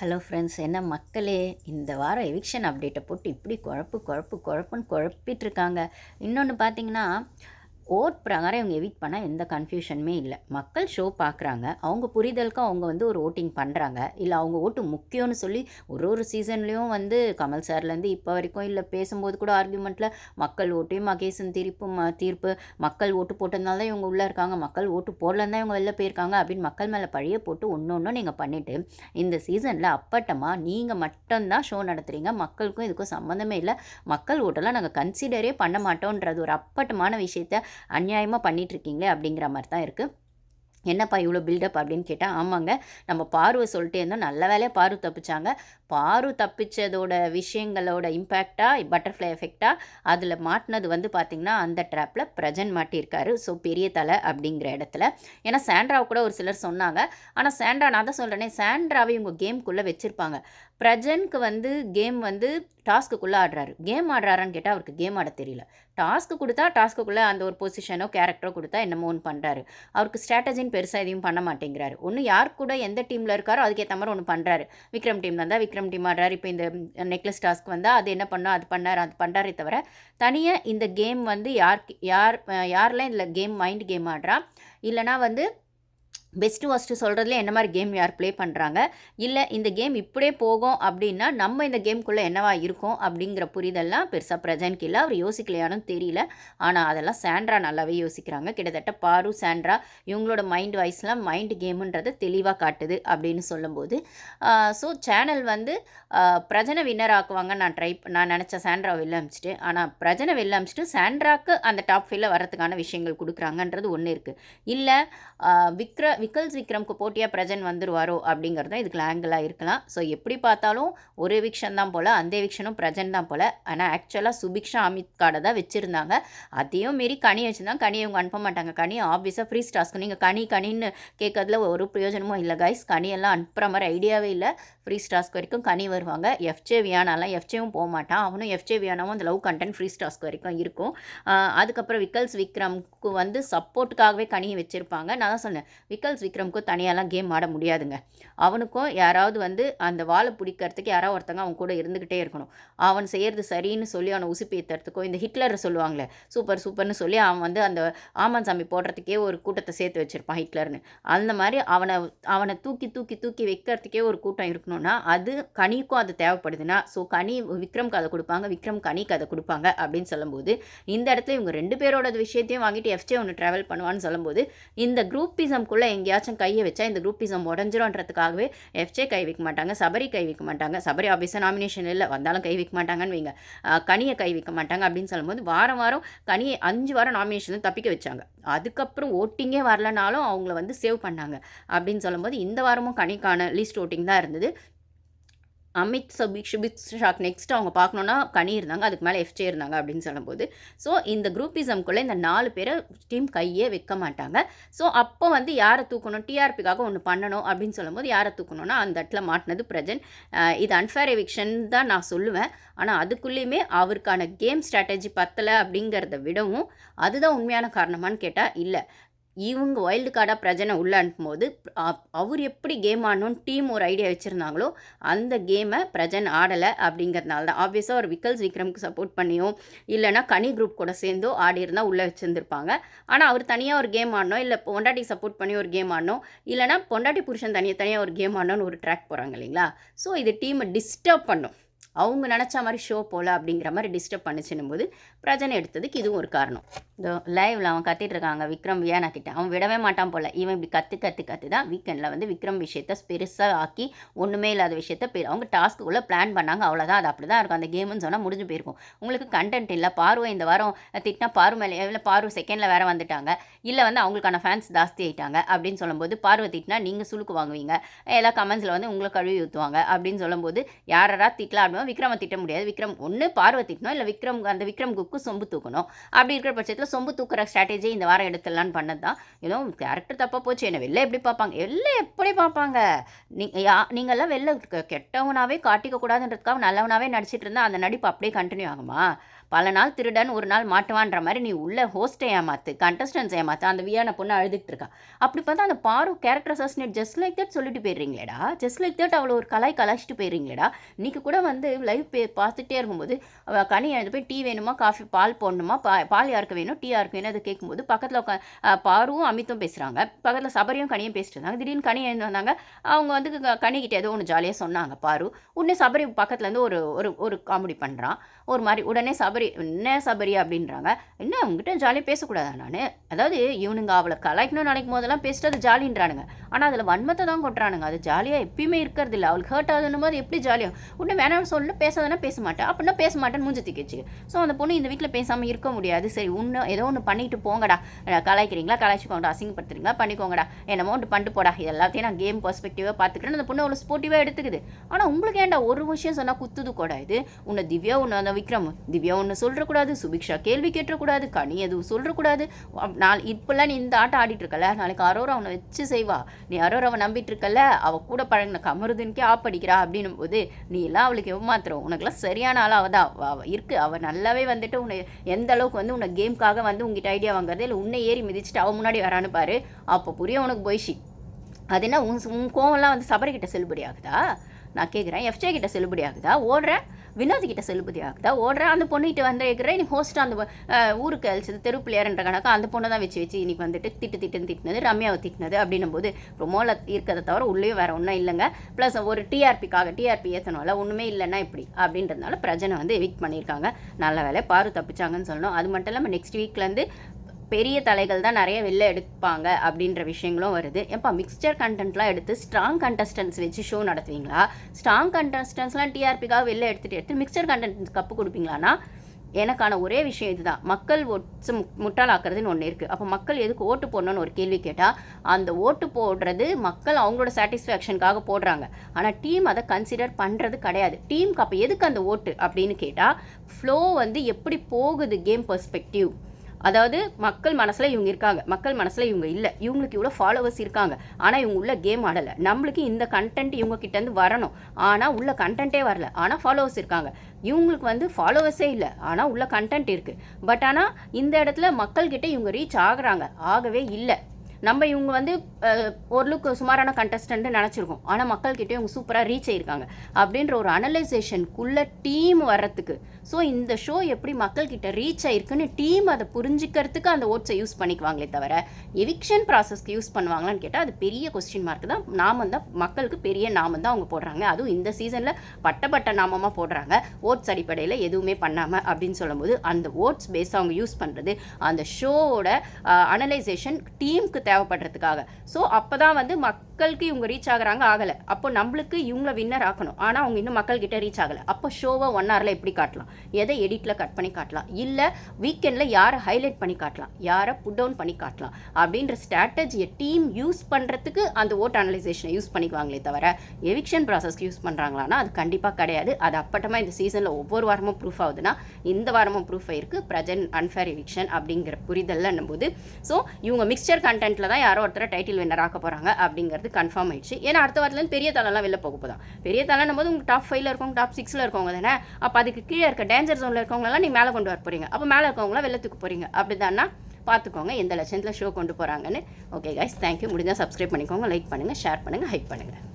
Hello friends, என்ன மக்களே, இந்த வாரம் எவிக்ஷன் அப்டேட்டை போட்டு இப்படி குழப்புன்னு குழப்பிட்டுருக்காங்க. இன்னொன்று பார்த்தீங்கன்னா, ஓட் பிரகாரம் இவங்க எவிக்ட் பண்ணால் எந்த கன்ஃப்யூஷனுமே இல்லை. மக்கள் ஷோ பார்க்குறாங்க. அவங்க புரிதலுக்கு அவங்க ஒரு ஓட்டிங் பண்ணுறாங்க. இல்லை அவங்க ஓட்டு முக்கியம்னு சொல்லி ஒரு சீசன்லேயும் கமல் சார்லேருந்து இப்போ வரைக்கும் இல்லை பேசும்போது கூட ஆர்கியூமெண்ட்டில் மக்கள் ஓட்டே மகேசன் தீர்ப்பு மக்கள் ஓட்டு போட்டதுனால தான் இவங்க உள்ளே இருக்காங்க, மக்கள் ஓட்டு போடலன்னு தான் இவங்க வெளில போயிருக்காங்க அப்படின்னு மக்கள் மேலே பழிய போட்டு ஒன்று நீங்கள் பண்ணிவிட்டு இந்த சீசனில் அப்பட்டமாக நீங்கள் மட்டும்தான் ஷோ நடத்துகிறீங்க, மக்களுக்கும் இதுக்கும் சம்மந்தமே இல்லை, மக்கள் ஓட்டெல்லாம் நாங்கள் கன்சிடரே பண்ண மாட்டோன்றது ஒரு அப்பட்டமான விஷயத்த அநியாயமாக பண்ணிகிட்ருக்கீங்களே அப்படிங்கிற மாதிரி தான் இருக்குது. என்னப்பா இவ்வளோ பில்டப் அப்படின்னு கேட்டால், ஆமாங்க, நம்ம பார்வை சொல்லிட்டே இருந்தோம், நல்ல வேலையாக பாரு தப்பிச்சாங்க. பாரு தப்பிச்சதோட விஷயங்களோட இம்பேக்டாக பட்டர்ஃப்ளை எஃபெக்டாக அதில் மாட்டினது பார்த்திங்கன்னா அந்த ட்ராப்பில் பிரஜன் மாட்டியிருக்காரு. ஸோ பெரிய தலை அப்படிங்கிற இடத்துல. ஏன்னா சாண்ட்ராவை கூட ஒரு சிலர் சொன்னாங்க. ஆனால் சாண்ட்ரா, நான் தான் சொல்கிறேனே, சாண்ட்ராவை இவங்க கேம்குள்ளே வச்சுருப்பாங்க. பிரஜனுக்கு கேம் டாஸ்க்குள்ளே ஆடுறாரு. கேம் ஆடுறாரான்னு கேட்டால் அவருக்கு கேம் ஆட தெரியல. டாஸ்க்கு கொடுத்தா டாஸ்க்குள்ளே அந்த ஒரு பொசிஷனோ கேரக்டரோ கொடுத்தா என்னமோ ஒன்று பண்ணுறாரு. அவருக்கு ஸ்ட்ராட்டஜின்னு பெருசாக எதையும் பண்ண மாட்டேங்கிறாரு. ஒன்று யார் கூட எந்த டீமில் இருக்காரோ அதுக்கேற்ற மாதிரி ஒன்று பண்ணுறாரு. விக்ரம் டீம் வந்தால் விக்ரம் டீம் ஆடுறாரு. இப்போ இந்த நெக்லஸ் டாஸ்க் வந்தால் அது என்ன பண்ணோம், அது பண்ணுறாரே தவிர தனியாக இந்த கேம் யாரெல்லாம் இதில் மைண்ட் கேம் ஆடுறா, இல்லைனா பெஸ்ட்டு ஒஸ்ட்டு சொல்கிறதுல என்ன மாதிரி கேம் யார் ப்ளே பண்ணுறாங்க, இல்லை இந்த கேம் இப்படியே போகும் அப்படின்னா நம்ம இந்த கேம்குள்ளே என்னவா இருக்கும் அப்படிங்கிற புரிதல்லாம் பெருசாக பிரஜனுக்கு இல்லை. அவர் யோசிக்கலையானு தெரியல. ஆனால் அதெல்லாம் சாண்ட்ரா நல்லாவே யோசிக்கிறாங்க. கிட்டத்தட்ட பாரு, சாண்ட்ரா இவங்களோட மைண்ட் வாய்ஸ்லாம் மைண்ட் கேமுன்றதை தெளிவாக காட்டுது அப்படின்னு சொல்லும்போது, ஸோ சேனல் பிரஜனை வின்னர் ஆக்குவாங்க. நான் நினச்ச சாண்ட்ராவை வெளில அமிச்சிட்டு, ஆனால் பிரஜனை வெளில அமிச்சிட்டு சாண்ட்ராக்கு அந்த டாப் ஃபைவ்ல வரதுக்கான விஷயங்கள் கொடுக்குறாங்கன்றது ஒன்று இருக்குது. இல்லை விக்ரம்க்கு போட்டியாக பிரஜன் வந்துருவாரோ அப்படிங்கிறது தான் இதுக்கு ஆங்கிளாக இருக்கலாம். ஸோ எப்படி பார்த்தாலும் ஒரு எவிக்ஷன் தான் போல், அந்த எவிக்ஷனும் பிரஜன் தான் போல். ஆனால் ஆக்சுவலாக சுபிக்ஷா அமித் கார்டை தான் வச்சுருந்தாங்க. அதையும் மீறி கனி வச்சுருந்தாங்க. கனியை இவங்க அனுப்ப மாட்டாங்க. கனி ஆப்வியஸாக ஃப்ரீ டாஸ்க்கு. நீங்கள் கனின்னு கேட்கறதுல ஒரு பிரயோஜனமும் இல்லை கைஸ். கனியெல்லாம் அனுப்புகிற மாதிரி ஐடியாவே இல்லை. ஃப்ரீ டாஸ்க் வரைக்கும் கனி வருவாங்க. எஃப்ஜே வியானாலாம் எஃப்ஜேவும் போக மாட்டான். அவனும் எஃப்ஜே வியானாவும் அந்த லவ் கண்டென்ட் ஃப்ரீ டாஸ்க் வரைக்கும் இருக்கும். அதுக்கப்புறம் விக்ரம்க்கு சப்போர்ட்டுக்காகவே கனியை வச்சுருப்பாங்க. நான் தான் சொன்னேன், விக்ரம்க்கும் தனியாலாம் கேம் ஆட முடியாதுங்க. அவனுக்கும் யாராவது அந்த வாழை பிடிக்கிறதுக்கு யாராவது ஒருத்தங்க அவன் கூட இருந்துக்கிட்டே இருக்கணும். அவன் செய்கிறது சரின்னு சொல்லி அவனை உசுப்பேற்றுறதுக்கோ, இந்த ஹிட்லர் சொல்லுவாங்களே சூப்பர்னு சொல்லி அவன் அந்த ஆமான் சாமி போடுறதுக்கே ஒரு கூட்டத்தை சேர்த்து வச்சுருப்பான் ஹிட்லர்னு. அந்த மாதிரி அவனை தூக்கி வைக்கிறதுக்கே ஒரு கூட்டம் இருக்கணும்னா அது கனிக்கும் அது தேவைப்படுதுன்னா, ஸோ கனி விக்ரம்க்கு அதை கொடுப்பாங்க, விக்ரம் கனிக்கு அதை கொடுப்பாங்க அப்படின்னு சொல்லும்போது, இந்த இடத்துல இவங்க 2 பேரோட விஷயத்தையும் வாங்கிட்டு எஃப்ஜே ஒன்று ட்ராவல் பண்ணுவான்னு சொல்லும்போது, இந்த குரூப்பிசம்குள்ளே எங்கேயாச்சும் கையை வச்சா இந்த குரூப்பிசம் உடஞ்சிரும்ன்றதுக்காகவே எஃப்ஜே கை வைக்க மாட்டாங்க, சபரி கை வைக்க மாட்டாங்க. சபரி ஆஃபீஸர் நாமினேஷன் இல்லை, வந்தாலும் கை வைக்க மாட்டாங்கன்னு வைங்க. கனியை கை வைக்க மாட்டாங்க அப்படின்னு சொல்லும்போது, வாரம் கனியை 5 வாரம் நாமினேஷன் தப்பிக்க வச்சாங்க. அதுக்கப்புறம் ஓட்டிங்கே வரலனாலும் அவங்கள சேவ் பண்ணாங்க அப்படின்னு சொல்லும்போது, இந்த வாரமும் கனிக்கான லீஸ்ட் ஓட்டிங் தான் இருந்தது. அமித் சுபிக்ஷாக் நெக்ஸ்ட் அவங்க பார்க்கணுன்னா கனி இருந்தாங்க, அதுக்கு மேலே எஃப்ஜே இருந்தாங்க அப்படின்னு சொல்லும்போது, ஸோ இந்த குரூப்பிசம்குள்ளே இந்த 4 பேரை டீம் கையே வைக்க மாட்டாங்க. ஸோ அப்போ யாரை தூக்கணும், டிஆர்பிக்காக ஒன்று பண்ணணும் அப்படின்னு சொல்லும்போது யாரை தூக்கணும்னா அந்த இடத்துல மாட்டினது பிரஜன். இது அன்ஃபேர் எவிக்ஷன் தான் நான் சொல்லுவேன். ஆனால் அதுக்குள்ளேயுமே அவருக்கான கேம் ஸ்ட்ராட்டஜி பத்தலை அப்படிங்கிறத விடவும் அதுதான் உண்மையான காரணமானு கேட்டால் இல்லை. இவங்க வைல்டு கார்டாக பிரஜனை உள்ளே அனுப்பும்போது அவர் எப்படி கேம் ஆடணும்னு டீம் ஒரு ஐடியா வச்சுருந்தாங்களோ அந்த கேமை பிரஜன் ஆடலை அப்படிங்கிறதுனால தான். ஆப்வியஸாக ஒரு விக்ரம்க்கு சப்போர்ட் பண்ணியோ இல்லைனா கனி குரூப் கூட சேர்ந்தோ ஆடி இருந்தால் உள்ளே வச்சுருந்துருப்பாங்க. ஆனால் அவர் தனியாக ஒரு கேம் ஆடணும், இல்லை பொண்டாட்டி சப்போர்ட் பண்ணி ஒரு கேம் ஆடணும், இல்லைனா பொண்டாட்டி புருஷன் தனியாக ஒரு கேம் ஆடணும்னு ஒரு ட்ராக் போகிறாங்க இல்லைங்களா. ஸோ இது டீமை டிஸ்டர்ப் பண்ணும். அவங்க நினச்ச மாதிரி ஷோ போல் அப்படிங்கிற மாதிரி டிஸ்டர்ப் பண்ணிச்சுன்னும் போது பிரஜனை எடுத்ததுக்கு இதுவும் ஒரு காரணம். இந்த லைவில் அவன் கத்திட்டு இருக்காங்க விக்ரம் வியானா கிட்ட, அவன் விடவே மாட்டான் போல். இவன் இப்படி கற்று தான் வீக்கெண்டில் விக்ரம் விஷயத்த பெருசாக ஆக்கி ஒன்றுமே இல்லாத விஷயத்த அவங்க டாஸ்க்குள்ளே பிளான் பண்ணாங்க. அவ்வளோதான், அது அப்படி தான் இருக்கும். அந்த கேமுன்னு சொன்னால் முடிஞ்சு போயிருக்கும். உங்களுக்கு கண்டென்ட் இல்லை. பார்வை இந்த வாரம் திட்டினா பாரு மேலே இல்லை, பாரு செகண்டில் வேறு வந்துட்டாங்க, இல்லை அவங்களுக்கான ஃபேன்ஸ் ஜாஸ்தி ஆகிட்டாங்க அப்படின்னு சொல்லும்போது, பார்வை திட்டினா நீங்கள் சுழுக்கு வாங்குவீங்க, எல்லா கமெண்ட்ஸில் உங்களை கழுவி ஊற்றுவாங்க அப்படின்னு சொல்லும்போது யாரா திட்டலாம் அப்படின்னா விக்ரமை திட்ட முடியாது. விக்ரம் ஒன்று பார்வை திட்டணும், இல்லை அந்த விக்ரம் குக்கு சொம்பு தூக்கணும். அப்படி இருக்கிற பட்சத்தில் சொம்பு தூக்குற ஸ்ட்ராட்டஜி இந்த வாரம் எடுத்துடலான்னு பண்ணது தான். ஏதோ கேரக்டர் தப்பாக போச்சு, என்ன வெளில எப்படி பார்ப்பாங்க, எல்லாம் எப்படி பார்ப்பாங்க. நீங்கள்லாம் வெளில கெட்டவனாவே காட்டிக்க கூடாதுன்றதுக்காக நல்லவனாவே நடிச்சிட்டு இருந்தால் அந்த நடிப்பு அப்படியே கண்டினியூ ஆகுமா? பல நாள் திருடன் ஒரு நாள் மாட்டுவான்ற மாதிரி நீ உள்ள ஹோஸ்ட்டை ஏமாத்து, கண்டஸ்டன்ஸ் ஏமாத்து, அந்த வியான பொண்ணு அழுதுகிட்டு இருக்கா. அப்படி பார்த்தா அந்த பாரு character assassinate just like that சொல்லிட்டு போயிடுறீங்களேடா, ஜஸ்ட் லைக் தட் அவ்வளோ ஒரு கலாய்ச்சிட்டு போயிடுறீங்களேடா. இன்னைக்கு கூட வந்து லைவ் பார்த்துட்டே இருக்கும்போது கனி எழுந்து போய் டீ வேணுமா, காஃபி பால் போடணுமா, பால் யாருக்கு வேணும், டீ யாருக்கு வேணும், அதை கேட்கும்போது பக்கத்தில் பாருவும் அமித்தும் பேசுகிறாங்க, பக்கத்தில் சபரியும் கனியும் பேசிட்டு இருந்தாங்க. திடீர்னு கனி எழுந்து வந்தாங்க. அவங்க வந்து கனிக்கிட்ட ஏதோ ஒன்று ஜாலியாக சொன்னாங்க பாரு. உடனே சபரி பக்கத்துலேருந்து ஒரு ஒரு ஒரு காமெடி பண்ணுறான் ஒரு மாதிரி. உடனே சபரி என்ன சபரி அப்படின்றாங்க. என்ன அவங்ககிட்ட ஜாலியாக பேசக்கூடாதா நான்? அதாவது இவனுங்க அவளை கலாய்க்கணும்னு நினைக்கும் போதெல்லாம் பேசிட்டு அது ஜாலின்றானுங்க. ஆனால் அதில் வன்மத்தை தான் கொட்டுறானுங்க. அது ஜாலியாக எப்பயுமே இருக்கிறது இல்லை. அவளுக்கு ஹர்ட் ஆகுதுன்னும் போது எப்படி ஜாலியாக உடனே வேணாம்னு சொல்லிட்டு பேசாதானே பேச மாட்டேன் அப்படின்னா பேச மாட்டேன்னு மூஞ்சி தூக்கி வச்சுக்க. ஸோ அந்த பொண்ணு இந்த வீட்டில் பேசாமல் இருக்க முடியாது. சரி ஏதோ ஒன்று பண்ணிட்டு போங்கடா, கலாய்க்கிறீங்களா கலாய்ச்சிக்கோங்கடா, அசிங்கப்படுத்துறீங்களா பண்ணிக்கோங்கடா, என்னமோ ஒன்று பண்ணிட்டு போடா, இது எல்லாத்தையும் நான் கேம் பெர்ஸ்பெக்டிவாக பார்த்துக்கிறேன். அந்த பொண்ணு அவ்வளோ ஸ்போர்ட்டிவாக எடுத்துக்குது. ஆனால் உங்களுக்கு ஏன்டா ஒரு விஷயம் சொன்னால் குத்துது கூட இது? உன்னை திவ்யா ஒன்று அந்த விக்ரம் திவ்யா ஒன்று சொல்கிறக்கூடாது, சுபிக்ஷா கேள்வி கேட்டக்கூடாது, கனி எதுவும் சொல்கிறக்கூடாது. இப்போல்லாம் நீ இந்த ஆட்டம் ஆடிட்டு இருக்கல, நாளைக்கு அரோரா அவனை வச்சு செய்வா. நீ அரோராவை நம்பிட்டு இருக்கல, அவள் கூட பழகின கமருதுன்கே ஆப்படிக்கிறா அப்படின்னும் போது நீ எல்லாம் அவளுக்கு ஏமாத்துறோம். உனக்குலாம் சரியான ஆளாக அவள் தான் இருக்கு. அவள் நல்லாவே வந்துட்டு உன்னை எந்த அளவுக்கு வந்து உன்னை கேம்காக வந்து உங்ககிட்ட ஐடியா வாங்குறது இல்லை, உன்னை ஏறி மிதிச்சுட்டு அவன் முன்னாடி வரான்னு பாரு. அப்போ புரிய உனக்கு போய்ஷி. அது என்ன உன் கோவம்லாம் வந்து சபரிக்கிட்ட செல்லுபடி ஆகுதா? நான் கேட்குறேன். எஃப்ஜே கிட்ட செல்லுபடி ஆகுதா? ஓடுறேன். வினோத்கிட்ட செல்லுபடி ஆகுதா? ஓடுறேன். அந்த பொண்ணுகிட்ட வந்து கேட்குறேன். நீ ஹோஸ்ட்டாக அந்த ஊருக்கு அழிச்சது தெரு பிள்ளையார்ன்ற கணக்கு அந்த பொண்ணை தான் வச்சு இன்னைக்கு வந்துட்டு திட்டுனது, ரம்யாவை திட்டினது அப்படின்னும் போது ப்ரொமோவில் இருக்கிறத தவிர உள்ளேயும் வேறு ஒன்றும் இல்லைங்க. ப்ளஸ் ஒரு டிஆர்பி ஏற்றணும்ல, ஒன்றுமே இல்லைன்னா இப்படி அப்படின்றதுனால பிரஜனை வந்து எவிக்ட் பண்ணியிருக்காங்க. நல்ல வேலை பாரு தப்பிச்சாங்கன்னு சொல்லணும். அது மட்டும் இல்லாமல் நெக்ஸ்ட் வீக்லேருந்து பெரிய தலைகள் தான் நிறைய வெளில எடுப்பாங்க அப்படின்ற விஷயங்களும் வருது. எப்போ மிக்சர் கண்டென்ட்லாம் எடுத்து ஸ்ட்ராங் கண்டஸ்டன்ஸ் வச்சு ஷோ நடத்துவீங்களா? ஸ்ட்ராங் கண்டஸ்டன்ஸ்லாம் டிஆர்பிக்காக வெளில எடுத்து மிக்சர் கண்டென்ட் கப்பு கொடுப்பீங்களான்னா எனக்கான ஒரே விஷயம் இதுதான். மக்கள் ஓட்ஸ் முட்டாளாக்குறதுன்னு ஒன்று இருக்குது. அப்போ மக்கள் எதுக்கு ஓட்டு போடணும்னு ஒரு கேள்வி கேட்டால் அந்த ஓட்டு போடுறது மக்கள் அவங்களோட சாட்டிஸ்ஃபேக்ஷனுக்காக போடுறாங்க. ஆனால் டீம் அதை கன்சிடர் பண்ணுறது கிடையாது. டீமுக்கு அப்போ எதுக்கு அந்த ஓட்டு அப்படின்னு கேட்டால் ஃப்ளோ வந்து எப்படி போகுது கேம் பெர்ஸ்பெக்டிவ். அதாவது மக்கள் மனசில் இவங்க இருக்காங்க, மக்கள் மனசில் இவங்க இல்லை, இவங்களுக்கு இவ்வளோ ஃபாலோவர்ஸ் இருக்காங்க, ஆனால் இவங்க உள்ள கேம் ஆடலை, நம்மளுக்கு இந்த கண்டென்ட் இவங்க கிட்டேருந்து வரணும், ஆனால் உள்ள கண்டென்ட்டே வரல, ஆனால் ஃபாலோவர்ஸ் இருக்காங்க. இவங்களுக்கு வந்து ஃபாலோவர்ஸே இல்லை, ஆனால் உள்ள கண்டென்ட் இருக்குது. பட் ஆனால் இந்த இடத்துல மக்கள்கிட்ட இவங்க ரீச் ஆகுறாங்க, ஆகவே இல்லை. நம்ம இவங்க வந்து ஓரளவுக்கு சுமாரான கண்டஸ்டன்ட்டு நினச்சிருக்கோம், ஆனால் மக்கள்கிட்டே இவங்க சூப்பராக ரீச் ஆகியிருக்காங்க அப்படின்ற ஒரு அனலைசேஷனுக்குள்ளே டீம் வர்றதுக்கு. ஸோ இந்த ஷோ எப்படி மக்கள்கிட்ட ரீச் ஆகிருக்குன்னு டீம் அதை புரிஞ்சுக்கிறதுக்கு அந்த ஓட்ஸை யூஸ் பண்ணிக்குவாங்களே தவிர எவிக்ஷன் ப்ராசஸ்க்கு யூஸ் பண்ணுவாங்களான்னு கேட்டால் அது பெரிய கொஸ்டின் மார்க் தான். நாமம் தான் மக்களுக்கு பெரிய நாமம் தான் அவங்க போடுறாங்க. அதுவும் இந்த சீசனில் பட்ட நாமமாக போடுறாங்க, ஓட்ஸ் அடிப்படையில் எதுவுமே பண்ணாமல் அப்படின்னு சொல்லும்போது அந்த ஓட்ஸ் பேஸ் அவங்க யூஸ் பண்ணுறது அந்த ஷோவோட அனலைசேஷன் டீமுக்கு தேவைப்படுறதுக்காக. ஸோ அப்போ தான் வந்து மக்களுக்கு இவங்க ரீச் ஆகுறாங்க, ஆகலை. அப்போ நம்மளுக்கு இவங்கள வின்னர் ஆக்கணும், ஆனால் அவங்க இன்னும் மக்கள்கிட்ட ரீச் ஆகலை. அப்போ ஷோவை 1 ஹவரில் எப்படி காட்டலாம், எதை எடிட்டில் கட் பண்ணி காட்டலாம், இல்லை வீக்கெண்டில் யாரை ஹைலைட் பண்ணி காட்டலாம், யாரை புட் டவுன் பண்ணி காட்டலாம் அப்படின்ற ஸ்ட்ராட்டஜியை டீம் யூஸ் பண்ணுறதுக்கு அந்த ஓட் அனலைசேஷனை யூஸ் பண்ணிக்குவாங்களே தவிர எவிக்ஷன் ப்ராசஸ்க்கு யூஸ் பண்ணுறாங்களான்னா அது கண்டிப்பாக கிடையாது. அது அப்பட்டமாக இந்த சீசனில் ஒவ்வொரு வாரமும் ப்ரூஃப் ஆகுதுன்னா இந்த வாரமும் ப்ரூஃப் ஆயிருக்கு ப்ரெசென்ட் அன்ஃபேர் எவிக்ஷன் அப்படிங்கிற புரிதல்னும் போது. ஸோ இவங்க மிக்சர் கண்டென்ட்டில் தான் யாரோ ஒருத்தரை டைட்டில் வின்னர் ஆக்க போகிறாங்க அப்படிங்கிறது கன்ஃபார்ம் ஆயிடுச்சு. ஏன்னா அடுத்த வாரத்துலேருந்து பெரிய தலைலாம் வெளில போக போதான். பெரிய தலைன்னும் போது உங்களுக்கு டாப் 5ல் இருக்கவங்க டாப் 6ல் இருக்கவங்க தானே. அப்போ அதுக்கு கீழே இருக்க டேஞ்சர் ஜோனில் இருக்கவங்களெல்லாம் நீ மேலே கொண்டு வர போகிறீங்க, அப்போ மேலே இருக்கவங்களாம் வெள்ளத்துக்கு போகிறீங்க. அப்படி தானா பார்த்துக்கோங்க எந்த லட்சத்தில் ஷோ கொண்டு போகிறாங்கன்னு. Okay guys, thank you. முடிஞ்சால் சப்ஸ்கிரைப் பண்ணிக்கோங்க, லைக் பண்ணுங்கள், ஷேர் பண்ணுங்கள், ஹைப் பண்ணுங்கள்.